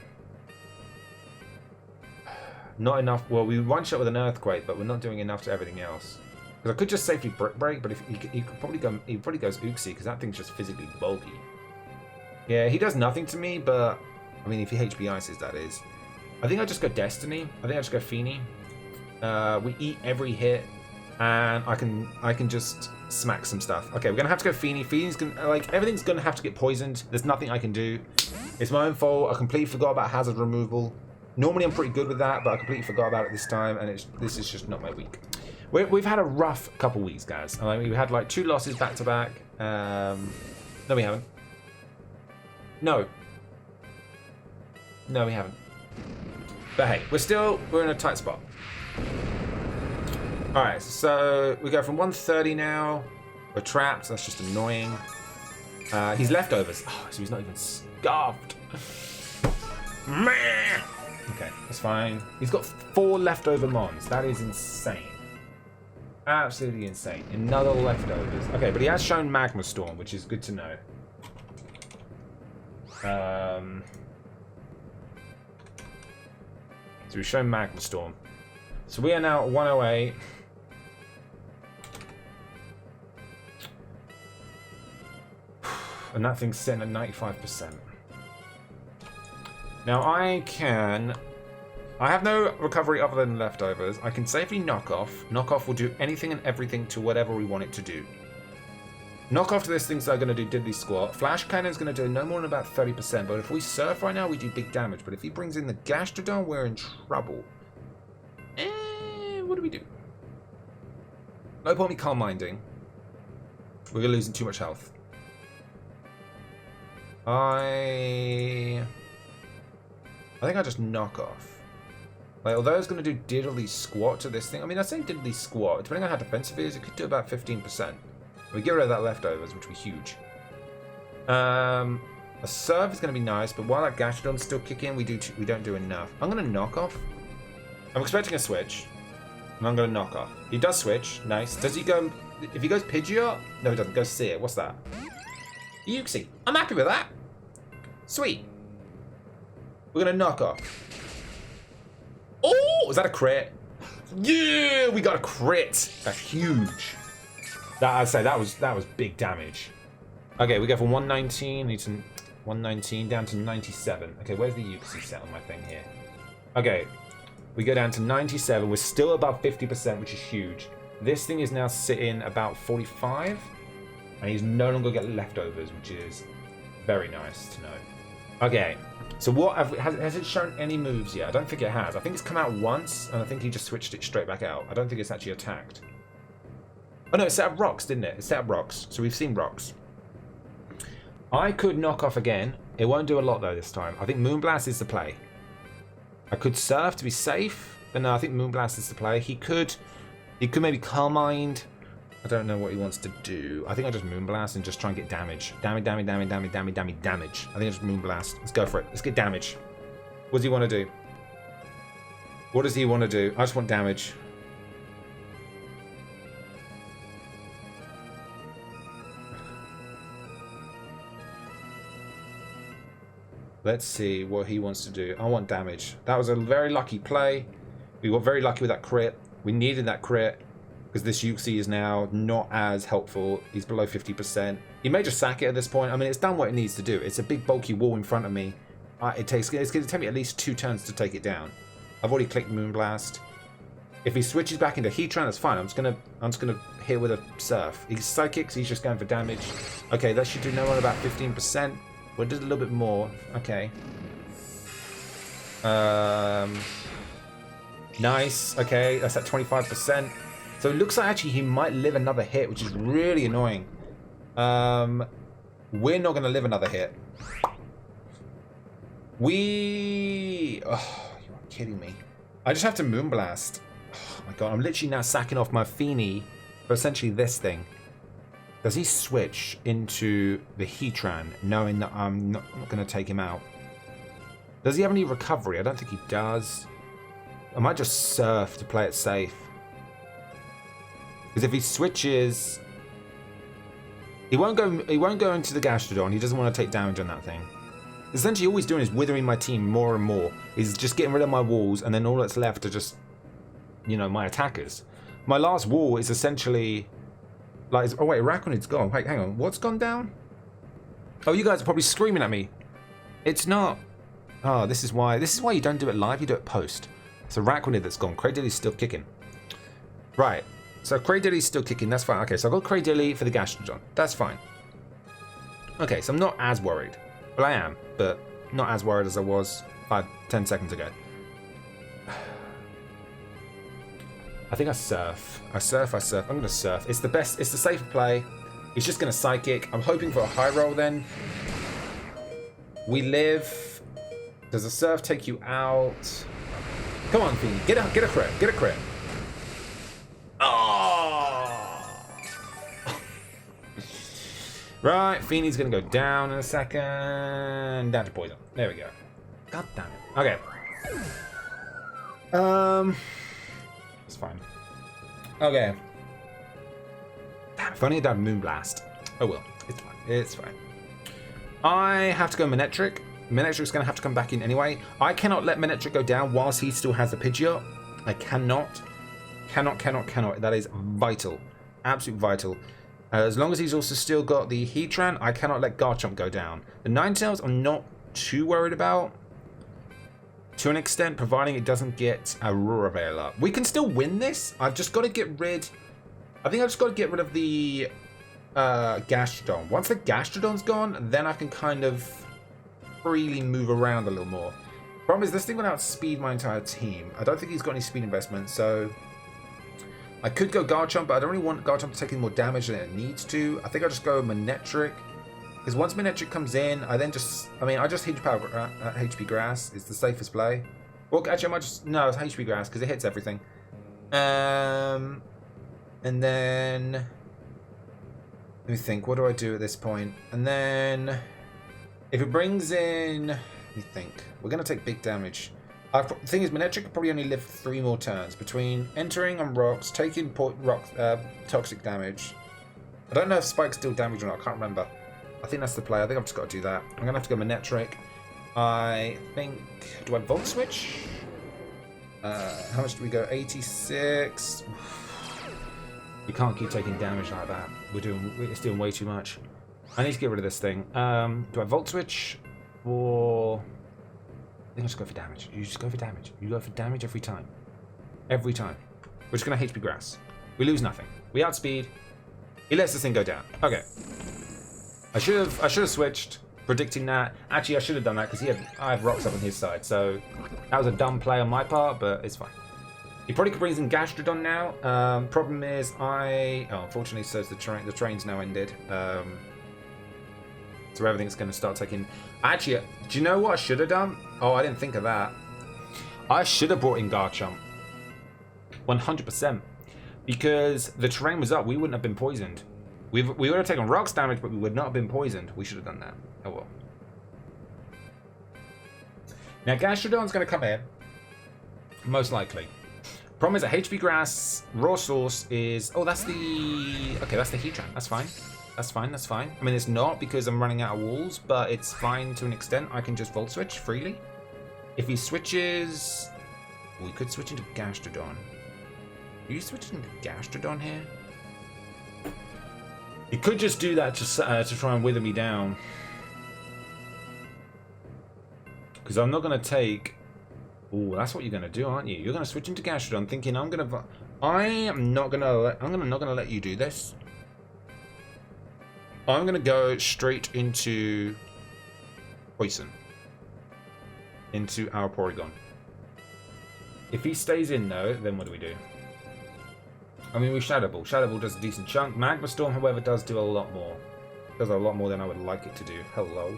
Not enough. Well, we one shot with an Earthquake, but we're not doing enough to everything else. Because I could just safely Brick Break, but if he could probably go, he probably goes Uxie because that thing's just physically bulky. Yeah, he does nothing to me, but I mean, if he HP Ices, that is. I think I just go Destiny. I think I just go Feeny. We eat every hit, and I can just smack some stuff. Okay, we're gonna have to go Feeny. Feeny's gonna, like, everything's gonna have to get poisoned. There's nothing I can do. It's my own fault. I completely forgot about hazard removal. Normally I'm pretty good with that, but I completely forgot about it this time, and this is just not my week. We've had a rough couple weeks, guys. I mean, we had like 2 losses back to back. No, we haven't. No, we haven't. But hey, we're in a tight spot. All right, so we go from 130 now. We're trapped. So that's just annoying. He's leftovers. Oh, so he's not even scarfed. Man. Okay, that's fine. He's got 4 leftover mons. That is insane. Absolutely insane. Another leftovers. Okay, but he has shown Magma Storm, which is good to know. So we've shown Magma Storm. So we are now at 108. And that thing's sitting at 95%. Now I have no recovery other than leftovers. I can safely knock off. Knock off will do anything and everything to whatever we want it to do. Knock off to this thing's going to do Diddly Squat. Flash Cannon's going to do no more than about 30%. But if we surf right now, we do big damage. But if he brings in the Gastrodon, we're in trouble. What do we do? No point me Calm Minding. We're losing too much health. I think I just knock off. Like, although it's going to do Diddly Squat to this thing. I mean, I say Diddly Squat. Depending on how defensive it is, it could do about 15%. We get rid of that leftovers, which would be huge. A Surf is going to be nice, but while that Gastrodon's still kicking, we don't do enough. I'm going to knock off. I'm expecting a switch, and I'm going to knock off. He does switch. Nice. Does he go... If he goes Pidgeot? No, he doesn't. Go Seer. What's that? Uxie. I'm happy with that. Sweet. We're going to knock off. Oh! Was that a crit? Yeah! We got a crit. That's huge. I'd say that was big damage. Okay, we go from 119, need some 119 down to 97. Okay, where's the Uxie set on my thing here? Okay, we go down to 97. We're still above 50%, which is huge. This thing is now sitting about 45, and he's no longer getting leftovers, which is very nice to know. Okay, so what has it shown any moves yet? I don't think it has. I think it's come out once, and I think he just switched it straight back out. I don't think it's actually attacked. Oh no, it set up rocks, didn't it? It set up rocks, so we've seen rocks. I could knock off again. It won't do a lot though this time. I think Moonblast is the play. I could Surf to be safe, but no, I think Moonblast is the play. He could maybe Calm Mind. I don't know what he wants to do. I think I just Moonblast and just try and get damage. Damage. I think I just Moonblast. Let's go for it. Let's get damage. What does he want to do? What does he want to do? I just want damage. Let's see what he wants to do. I want damage. That was a very lucky play. We got very lucky with that crit. We needed that crit because this Uxie is now not as helpful. He's below 50%. He may just sack it at this point. I mean, it's done what it needs to do. It's a big bulky wall in front of me. It's going to take me at least 2 turns to take it down. I've already clicked Moonblast. If he switches back into Heatran, that's fine. I'm just gonna hit with a Surf. He's Psychics. He's just going for damage. Okay, that should do no more about 15%. Well, it did a little bit more. Okay. Nice. Okay, that's at 25%. So it looks like actually he might live another hit, which is really annoying. We're not going to live another hit. Oh, you are kidding me. I just have to Moonblast. Oh my god, I'm literally now sacking off my Feeny for essentially this thing. Does he switch into the Heatran, knowing that I'm not going to take him out? Does he have any recovery? I don't think he does. I might just Surf to play it safe. Because if he switches, he won't go into the Gastrodon. He doesn't want to take damage on that thing. Essentially, all he's doing is withering my team more and more. He's just getting rid of my walls, and then all that's left are just, you know, my attackers. My last wall is essentially like, oh wait, Arachnid's gone. Wait, hang on, what's gone down? Oh, you guys are probably screaming at me. It's not. Oh, this is why you don't do it live. You do it post. It's Arachnid that's gone. Cradilly's still kicking. Right. So Cradilly's still kicking. That's fine. Okay, so I've got Cradilly for the Gastrodon. That's fine. Okay, so I'm not as worried. Well, I am, but not as worried as I was 10 seconds ago. I think I Surf. I Surf. I'm going to Surf. It's the best. It's the safer play. He's just going to Psychic. I'm hoping for a high roll then. We live. Does a Surf take you out? Come on, Feeny. Get a crit. Get a crit. Oh! Right, Feeny's going to go down in a second. Down to poison. There we go. God damn it. Okay. It's fine. Okay. Damn, if only I'd done Moonblast. Oh well, it's fine. It's fine. I have to go Manectric. Manectric's going to have to come back in anyway. I cannot let Manectric go down whilst he still has the Pidgeot. I cannot. Cannot. That is vital. Absolute vital. As long as he's also still got the Heatran, I cannot let Garchomp go down. The Ninetales I'm not too worried about. To an extent, providing it doesn't get a Roarveil up. We can still win this. I've just got to get rid... I think I've just got to get rid of the Gastrodon. Once the Gastrodon's gone, then I can kind of freely move around a little more. Problem is, this thing will outspeed my entire team. I don't think he's got any speed investment, so... I could go Garchomp, but I don't really want Garchomp to take any more damage than it needs to. I think I'll just go Manectric. Because once Manectric comes in, I just HP Grass is the safest play. Well, actually, I might just... No, it's HP Grass, because it hits everything. And then... Let me think, what do I do at this point? And then... If it brings in... Let me think. We're going to take big damage. The thing is, Manectric could probably only live 3 more turns between entering on rocks, taking toxic damage. I don't know if Spike's still damage or not. I can't remember. I think that's the play. I think I've just got to do that. I'm going to have to go Manectric. I think... Do I Volt Switch? How much do we go? 86. You can't keep taking damage like that. It's doing way too much. I need to get rid of this thing. Do I Volt Switch? Or... I think I'll just go for damage. You just go for damage. You go for damage every time. Every time. We're just going to HP Grass. We lose nothing. We outspeed. He lets this thing go down. Okay. I should have switched, predicting that. Actually, I should have done that because I have rocks up on his side. So that was a dumb play on my part, but it's fine. He probably could bring in Gastrodon now. Problem is, unfortunately, so the train's now ended. So everything's going to start taking... Actually, do you know what I should have done? Oh, I didn't think of that. I should have brought in Garchomp. 100%. Because the terrain was up, we wouldn't have been poisoned. We would have taken rocks damage, but we would not have been poisoned. We should have done that. Oh well. Now Gastrodon's going to come in, most likely. Problem is that HP Grass raw source is... Oh, that's the... Okay, that's the Heatran. That's fine. That's fine, that's fine. I mean, it's not because I'm running out of walls, but it's fine to an extent. I can just Volt Switch freely. If he switches... We could switch into Gastrodon. Are you switching into Gastrodon here? You could just do that to try and wither me down. Because I'm not going to take... Oh, that's what you're going to do, aren't you? You're going to switch into Gastrodon thinking I'm going to... I'm not going to let you do this. I'm going to go straight into Poison. Into our Porygon. If he stays in though, then what do we do? I mean, we Shadow Ball. Shadow Ball does a decent chunk. Magma Storm, however, does do a lot more. Does a lot more than I would like it to do. Hello.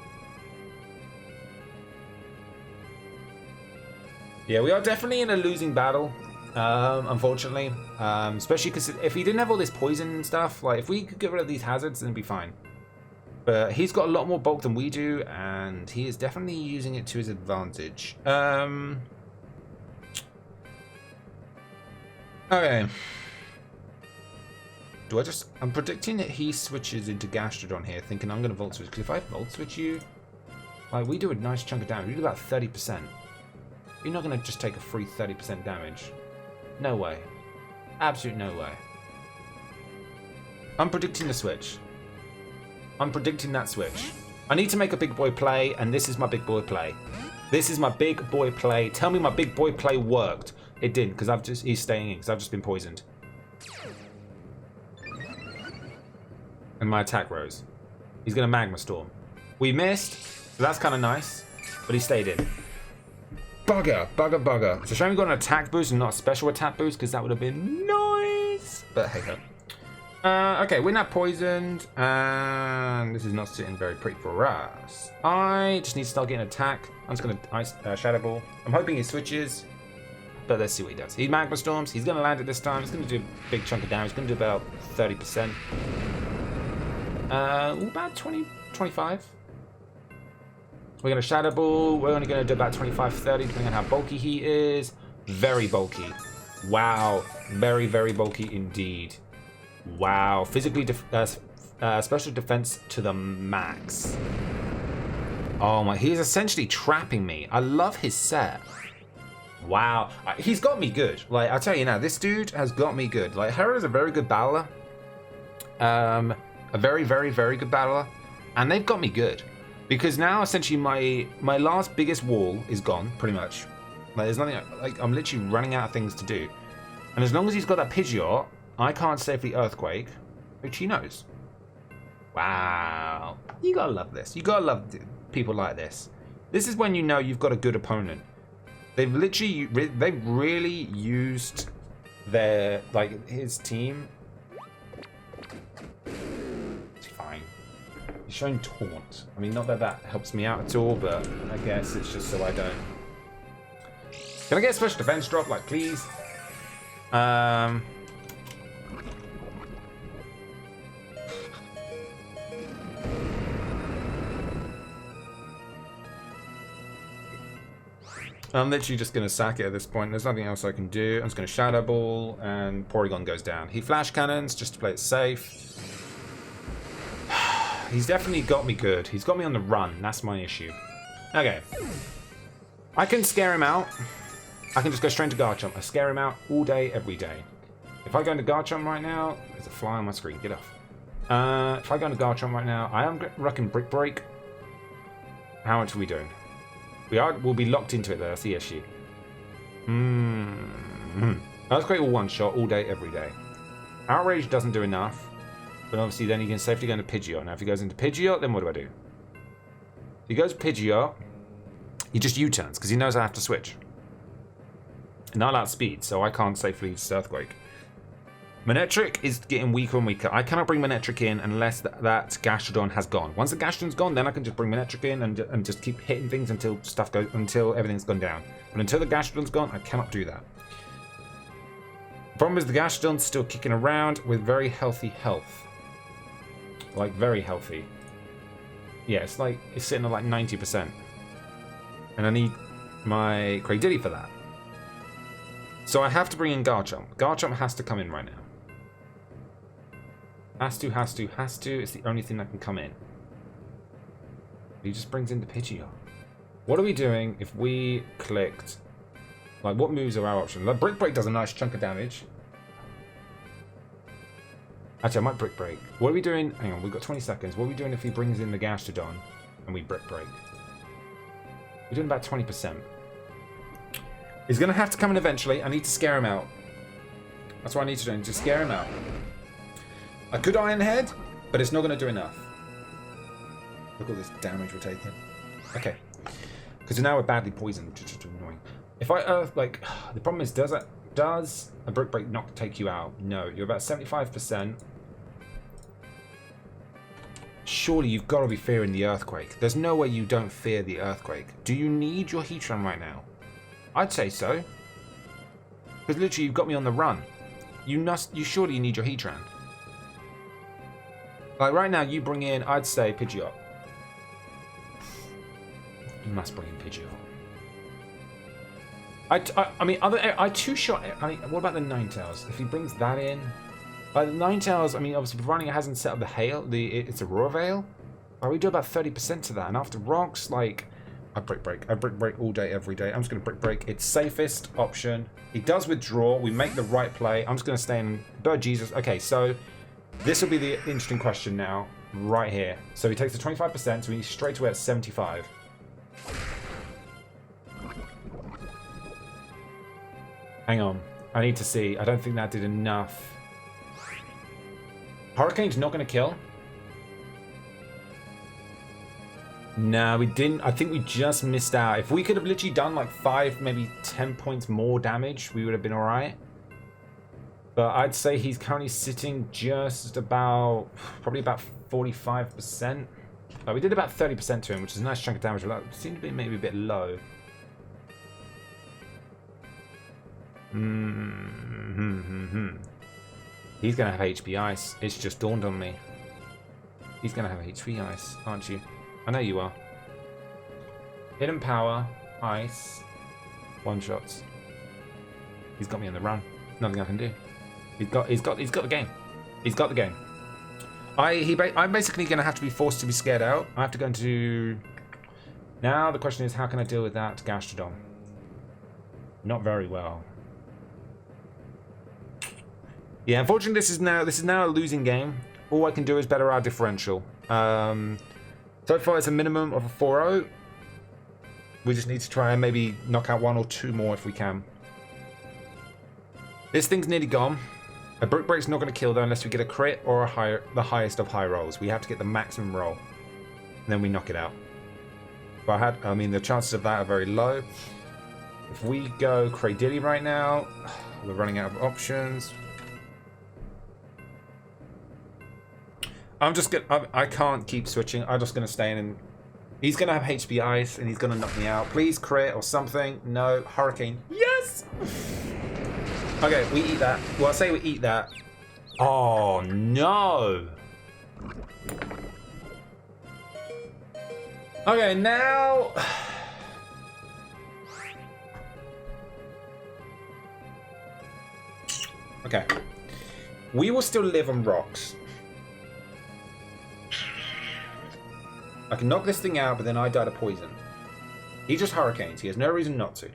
Yeah, we are definitely in a losing battle, unfortunately. Especially because if he didn't have all this poison and stuff, like if we could get rid of these hazards, then it'd be fine. But he's got a lot more bulk than we do, and he is definitely using it to his advantage. Okay. Do I just... I'm predicting that he switches into Gastrodon here, thinking I'm going to Volt Switch. Because if I Volt Switch you, like, we do a nice chunk of damage. We do about 30%. You're not going to just take a free 30% damage. No way. Absolute no way. I'm predicting the switch. I'm predicting that switch. I need to make a big boy play, and this is my big boy play. This is my big boy play. Tell me my big boy play worked. It didn't, because he's staying in, because I've just been poisoned. And my attack rose. He's going to Magma Storm. We missed, so that's kind of nice, but he stayed in. Bugger, bugger, bugger. It's a shame we got an attack boost and not a special attack boost, because that would have been nice. But hey ho. Okay, we're now poisoned, and this is not sitting very pretty for us. I just need to start getting attack. I'm just going to Ice Shadow Ball. I'm hoping he switches, but let's see what he does. He Magma Storms. He's going to land it this time. He's going to do a big chunk of damage. He's going to do about 30%. About 20, 25. We're going to Shadow Ball. We're only going to do about 25, 30, depending on how bulky he is. Very bulky. Wow. Very, very bulky indeed. Wow. Physically, special defense to the max. Oh my, he's essentially trapping me. I love his set. Wow. He's got me good. Like, I'll tell you now, this dude has got me good. Like, Hera is a very good battler. A very, very, very good battler. And they've got me good. Because now, essentially, my last biggest wall is gone, pretty much. Like, there's nothing, like, I'm literally running out of things to do. And as long as he's got that Pidgeot, I can't safely Earthquake, which he knows. Wow. You gotta love this. You gotta love people like this. This is when you know you've got a good opponent. They've literally, they've really used their, like, his team. It's fine. He's showing Taunt. I mean, not that that helps me out at all, but I guess it's just so I don't. Can I get a special defense drop, like, please? I'm literally just going to sack it at this point. There's nothing else I can do. I'm just going to Shadow Ball, and Porygon goes down. He Flash Cannons just to play it safe. He's definitely got me good. He's got me on the run. That's my issue. Okay. I can scare him out. I can just go straight into Garchomp. I scare him out all day, every day. If I go into Garchomp right now, there's a fly on my screen. Get off. If I go into Garchomp right now, I am rocking Brick Break. How much are we doing? We'll be locked into it though, that's the issue. Earthquake will one shot all day, every day. Outrage doesn't do enough, but obviously then he can safely go into Pidgeot. Now if he goes into Pidgeot, then what do I do? If he goes Pidgeot, he just U-turns, because he knows I have to switch. Not outspeed, so I can't safely use Earthquake. Manectric is getting weaker and weaker. I cannot bring Manectric in unless that Gastrodon has gone. Once the Gastrodon's gone, then I can just bring Manectric in and just keep hitting things until until everything's gone down. But until the Gastrodon's gone, I cannot do that. Problem is the Gastrodon's still kicking around with very healthy health. Like, very healthy. Yeah, it's like, it's sitting at like 90%. And I need my Cradilly for that. So I have to bring in Garchomp. Garchomp has to come in right now. Has to. It's the only thing that can come in. He just brings in the Pidgeot. What are we doing if we clicked... Like, what moves are our options? Like, Brick Break does a nice chunk of damage. Actually, I might Brick Break. What are we doing? Hang on, we've got 20 seconds. What are we doing if he brings in the Gastrodon and we Brick Break? We're doing about 20%. He's going to have to come in eventually. I need to scare him out. That's what I need to do. I need to scare him out. I could Iron Head, but it's not going to do enough. Look at all this damage we're taking. Okay. Because now we're badly poisoned, which is just annoying. If I Earth, like, the problem is, does a Brick Break not take you out? No. You're about 75%. Surely you've got to be fearing the Earthquake. There's no way you don't fear the Earthquake. Do you need your Heatran right now? I'd say so. Because literally you've got me on the run. You surely need your Heatran. Like right now you bring in, I'd say, Pidgeot. You must bring in Pidgeot. I mean, I two-shot. I mean, what about the Ninetales? If he brings that in, the Ninetales. I mean, obviously, providing it hasn't set up the hail, it's Aurora Veil. We do about 30% to that, and after rocks, like, I Brick Break all day, every day. I'm just gonna Brick Break. It's safest option. He does withdraw. We make the right play. I'm just gonna stay in. Bird Jesus. Okay, so this will be the interesting question now, right here. So he takes the 25%, so he's straight away at 75. Hang on. I need to see. I don't think that did enough. Hurricane's not going to kill. No, we didn't. I think we just missed out. If we could have literally done like 5, maybe 10 points more damage, we would have been alright. But I'd say he's currently sitting just about, probably about 45%. We did about 30% to him, which is a nice chunk of damage. But that seemed to be maybe a bit low. He's gonna have HP Ice. It's just dawned on me. He's gonna have HP Ice, aren't you? I know you are. Hidden Power, Ice, one-shots. He's got me on the run. Nothing I can do. He's got the game. He's got the game. I'm basically gonna have to be forced to be scared out. I have to go into. Now the question is, how can I deal with that Gastrodon? Not very well. Yeah, unfortunately, this is now a losing game. All I can do is better our differential. So far, it's a minimum of a 4-0. We just need to try and maybe knock out 1 or 2 more if we can. This thing's nearly gone. A Brick Break's not going to kill though unless we get a crit or the highest of high rolls. We have to get the maximum roll, and then we knock it out. But I mean, the chances of that are very low. If we go Cradilly right now, we're running out of options. I can't keep switching. I'm just gonna stay in and he's gonna have HP Ice and he's gonna knock me out. Please crit or something. No, Hurricane. Yes! Okay, we eat that. Well, I say we eat that. Oh no! Okay, now okay. We will still live on rocks. I can knock this thing out, but then I die to poison. He just Hurricanes. He has no reason not to.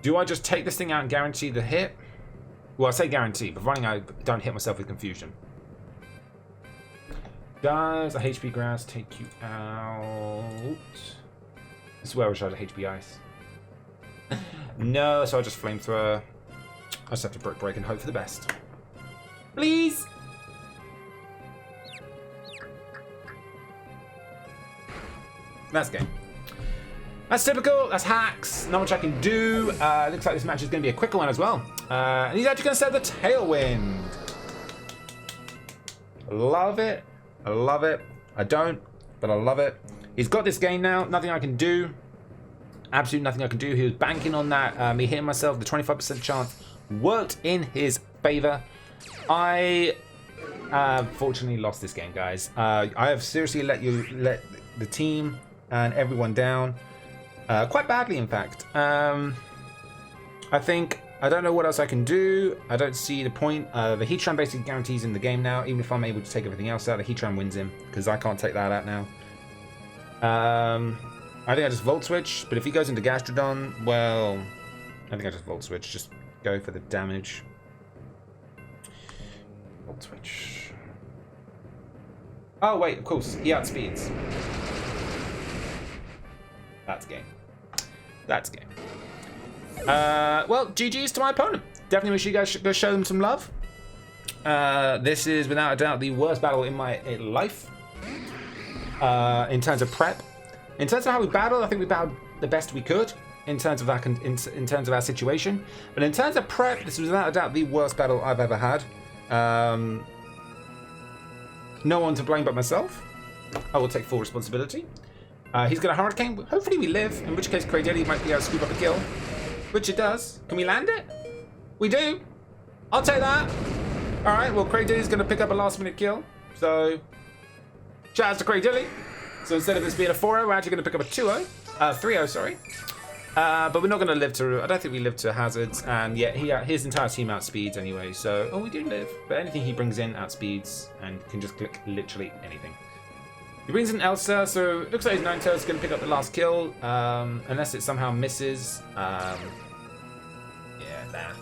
Do I just take this thing out and guarantee the hit? Well, I say guarantee, providing I don't hit myself with confusion. Does a HP Grass take you out? This is where I wish I had a HP Ice. No, so I just Flamethrower. I just have to Brick Break and hope for the best. Please! That's game. That's typical. That's hacks. Not much I can do. Looks like this match is going to be a quicker one as well. And he's actually going to set the Tailwind. Love it. I love it. I don't, but I love it. He's got this game now. Nothing I can do. absolutely nothing I can do. He was banking on that, me hitting myself. The 25% chance worked in his favor. I fortunately lost this game, guys. I have seriously let the team and everyone down. Quite badly, in fact. I think I don't know what else I can do. I don't see the point. The Heatran basically guarantees in the game now. Even if I'm able to take everything else out, the Heatran wins him because I can't take that out now. I think I just Volt Switch, but if he goes into Gastrodon, well, I think I just Volt Switch. Just go for the damage. Volt Switch. Oh wait, of course, he outspeeds. That's game. That's game. Well, GG's to my opponent. Definitely make sure you guys go show them some love. This is without a doubt the worst battle in my life. In terms of prep. In terms of how we battled, I think we battled the best we could in terms of our in terms of our situation. But in terms of prep, this was without a doubt the worst battle I've ever had. No one to blame but myself. I will take full responsibility. He's got a hurricane. Hopefully we live, in which case Craydilly might be able to scoop up a kill. Which it does. Can we land it? We do. I'll take that. Alright, well Craydilly's going to pick up a last minute kill. So, shout out to Craydilly. So instead of this being a 4-0, we're actually going to pick up a 2-0. 3-0, sorry. But we're not going to live to... I don't think we live to hazards. And yet his entire team outspeeds anyway. So, oh, we do live. But anything he brings in outspeeds and can just click literally anything. He brings in Elsa, so it looks like his Ninetales is going to pick up the last kill. Unless it somehow misses. Yeah, nah.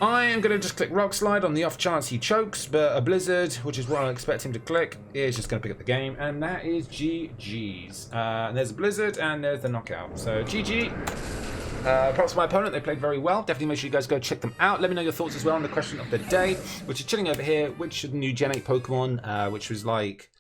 I am going to just click Rock Slide on the off chance he chokes, but a Blizzard, which is what I expect him to click, is just going to pick up the game, and that is GG's. And there's a Blizzard, and there's the knockout. So GG. Props to my opponent, they played very well. Definitely make sure you guys go check them out. Let me know your thoughts as well on the question of the day, which is chilling over here. Which of the new Gen 8 Pokemon, which was like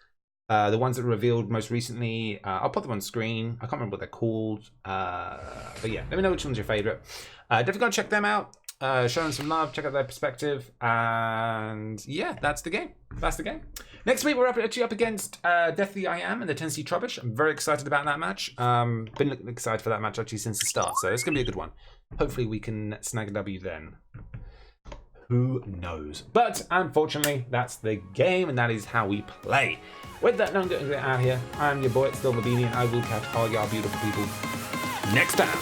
the ones that were revealed most recently, I'll put them on screen. I can't remember what they're called. But yeah, let me know which one's your favorite. Definitely go check them out. Show them some love, check out their perspective, and yeah, that's the game. That's the game. Next week, we're actually up against DeathlyiAm and the Tennessee Trubbish. I'm very excited about that match. Been excited for that match actually since the start, so it's going to be a good one. Hopefully, we can snag a W then. Who knows? But unfortunately, that's the game, and that is how we play. With that, now I'm getting out of here. I am your boy, it's still Mabini, and I will catch all y'all beautiful people next time.